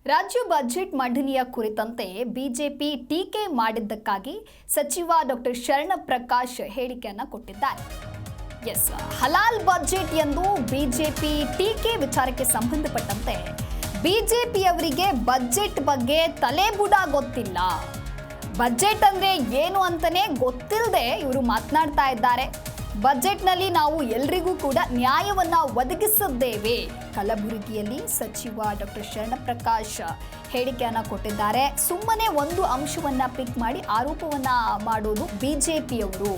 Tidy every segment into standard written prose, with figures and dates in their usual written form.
ರಾಜ್ಯ ಬಜೆಟ್ ಮಂಡನೆಯ ಕುರಿತಂತೆ ಬಿಜೆಪಿ ಟೀಕೆ ಮಾಡಿದ್ದಕ್ಕಾಗಿ ಸಚಿವ ಡಾಕ್ಟರ್ ಶರಣಪ್ರಕಾಶ್ ಹೇಳಿಕೆಯನ್ನು ಕೊಟ್ಟಿದ್ದಾರೆ. ಹಲಾಲ್ ಬಜೆಟ್ ಎಂದು ಬಿಜೆಪಿ ಟೀಕೆ ವಿಚಾರಕ್ಕೆ ಸಂಬಂಧಪಟ್ಟಂತೆ ಬಿಜೆಪಿಯವರಿಗೆ ಬಜೆಟ್ ಬಗ್ಗೆ ತಲೆಬುಡ ಗೊತ್ತಿಲ್ಲ, ಬಜೆಟ್ ಅಂದ್ರೆ ಏನು ಅಂತಾನೆ ಗೊತ್ತಿಲ್ಲದೆ ಇವರು ಮಾತನಾಡ್ತಾ ಇದ್ದಾರೆ. ಬಜೆಟ್ನಲ್ಲಿ ನಾವು ಎಲ್ರಿಗೂ ಕೂಡ ನ್ಯಾಯವನ್ನ ಒದಗಿಸಿದ್ದೇವೆ. ಕಲಬುರಗಿಯಲ್ಲಿ ಸಚಿವ ಡಾಕ್ಟರ್ ಶರಣಪ್ರಕಾಶ್ ಹೇಳಿಕೆಯನ್ನ ಕೊಟ್ಟಿದ್ದಾರೆ. ಸುಮ್ಮನೆ ಒಂದು ಅಂಶವನ್ನ ಪಿಕ್ ಮಾಡಿ ಆರೋಪವನ್ನ ಮಾಡೋದು ಬಿಜೆಪಿಯವರು.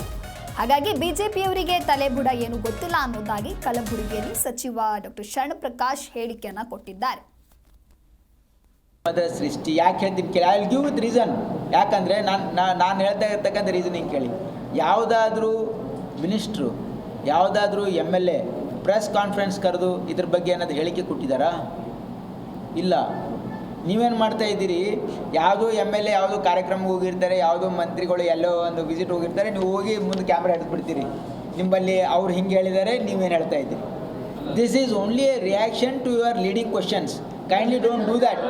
ಹಾಗಾಗಿ ಬಿಜೆಪಿಯವರಿಗೆ ತಲೆಬುಡ ಏನು ಗೊತ್ತಿಲ್ಲ ಅನ್ನೋದಾಗಿ ಕಲಬುರಗಿಯಲ್ಲಿ ಸಚಿವ ಡಾಕ್ಟರ್ ಶರಣಪ್ರಕಾಶ್ ಹೇಳಿಕೆಯನ್ನ ಕೊಟ್ಟಿದ್ದಾರೆ. ಸೃಷ್ಟಿ ಯಾಕೆ ಹೇಳ್ತೀನಿ ಕೇಳಿ, I will give with reason. ಯಾಕಂದರೆ ನಾನು ಹೇಳ್ತಾ ಇರ್ತಕ್ಕಂಥ ರೀಸನಿಂಗ್ ಕೇಳಿ. ಯಾವುದಾದ್ರೂ ಮಿನಿಸ್ಟ್ರು, ಯಾವುದಾದ್ರೂ MLA ಪ್ರೆಸ್ ಕಾನ್ಫರೆನ್ಸ್ ಕರೆದು ಇದ್ರ ಬಗ್ಗೆ ಏನಾದ್ರು ಹೇಳಿಕೆ ಕೊಟ್ಟಿದ್ದಾರಾ? ಇಲ್ಲ. ನೀವೇನು ಮಾಡ್ತಾ ಇದ್ದೀರಿ? ಯಾವುದೋ MLA ಯಾವುದೋ ಕಾರ್ಯಕ್ರಮಕ್ಕೆ ಹೋಗಿರ್ತಾರೆ, ಯಾವುದೋ ಮಂತ್ರಿಗಳು ಎಲ್ಲೋ ಒಂದು ವಿಸಿಟ್ ಹೋಗಿರ್ತಾರೆ, ನೀವು ಹೋಗಿ ಮುಂದೆ ಕ್ಯಾಮ್ರಾ ಹಿಡಿದ್ಬಿಡ್ತೀರಿ. ನಿಮ್ಮಲ್ಲಿ ಅವ್ರು ಹಿಂಗೆ ಹೇಳಿದ್ದಾರೆ, ನೀವೇನು ಹೇಳ್ತಾ ಇದ್ದೀರಿ? This is only a reaction to your leading questions. Kindly don't do that.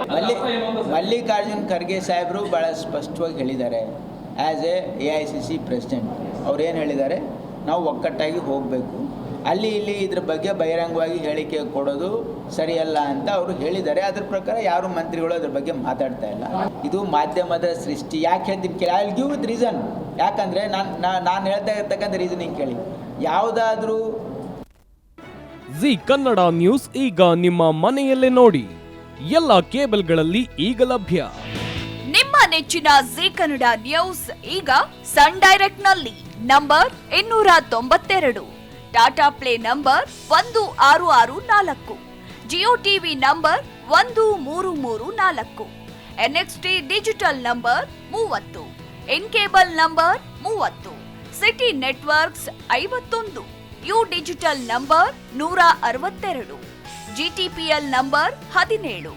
Mallikarjun Kharge ಸಾಹೇಬರು ಭಾಳ ಸ್ಪಷ್ಟವಾಗಿ ಹೇಳಿದ್ದಾರೆ. ಆ್ಯಸ್ ಎ AICC ಪ್ರೆಸಿಡೆಂಟ್ ಅವ್ರು ಏನು ಹೇಳಿದ್ದಾರೆ, ನಾವು ಒಕ್ಕಟ್ಟಾಗಿ ಹೋಗಬೇಕು, ಅಲ್ಲಿ ಇಲ್ಲಿ ಇದ್ರ ಬಗ್ಗೆ ಬಹಿರಂಗವಾಗಿ ಹೇಳಿಕೆ ಕೊಡೋದು ಸರಿಯಲ್ಲ ಅಂತ ಅವರು ಹೇಳಿದ್ದಾರೆ. ಅದ್ರ ಪ್ರಕಾರ ಯಾರು ಮಂತ್ರಿಗಳು ಅದ್ರ ಬಗ್ಗೆ ಮಾತಾಡ್ತಾ ಇಲ್ಲ. ಇದು ಮಾಧ್ಯಮದ ಸೃಷ್ಟಿ. ಯಾಕೆ ಹೇಳ್ತೀನಿ ಕೇಳಿ, I will give with reason. ಯಾಕಂದರೆ ನಾನು ಹೇಳ್ತಾ ಇರ್ತಕ್ಕಂಥ ರೀಸನಿಂಗ್ ಕೇಳಿ. ಯಾವುದಾದ್ರೂ ಜಿ ಕನ್ನಡ ನ್ಯೂಸ್ ಈಗ ನಿಮ್ಮ ಮನೆಯಲ್ಲೇ ನೋಡಿ. ಎಲ್ಲ ಕೇಬಲ್ಗಳಲ್ಲಿ ಈಗ ಲಭ್ಯ. ನಿಮ್ಮ ನೆಚ್ಚಿನ ಜಿ ಕನ್ನಡ ನ್ಯೂಸ್ ಈಗ ಸನ್ ಡೈರೆಕ್ಟ್ ನಲ್ಲಿ number 292, Tata play number 1664, Jio TV number 1334, NXT digital number 30, in cable number 30, city networks 51, U digital number 162, GTPL number 17,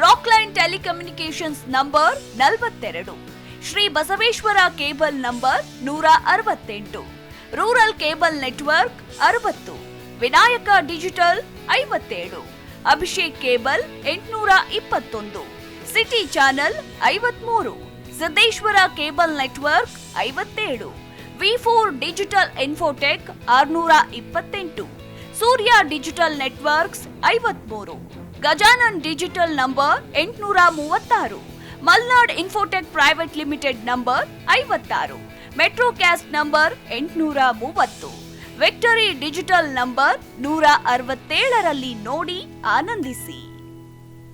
Rockline telecommunications number 42, Shri Basaveshwara cable number 168, rural cable network 60, Vinayaka digital 57, Abhishek cable 821, city channel 53, Siddeshwara cable network 57, V4 digital Infotech 628, Surya digital networks 53, Gajanan digital number 836, Malnad infotech private limited number 56, metrocast number 830, victory digital number 167ರಲ್ಲಿ ನೋಡಿ ಆನಂದಿಸಿ.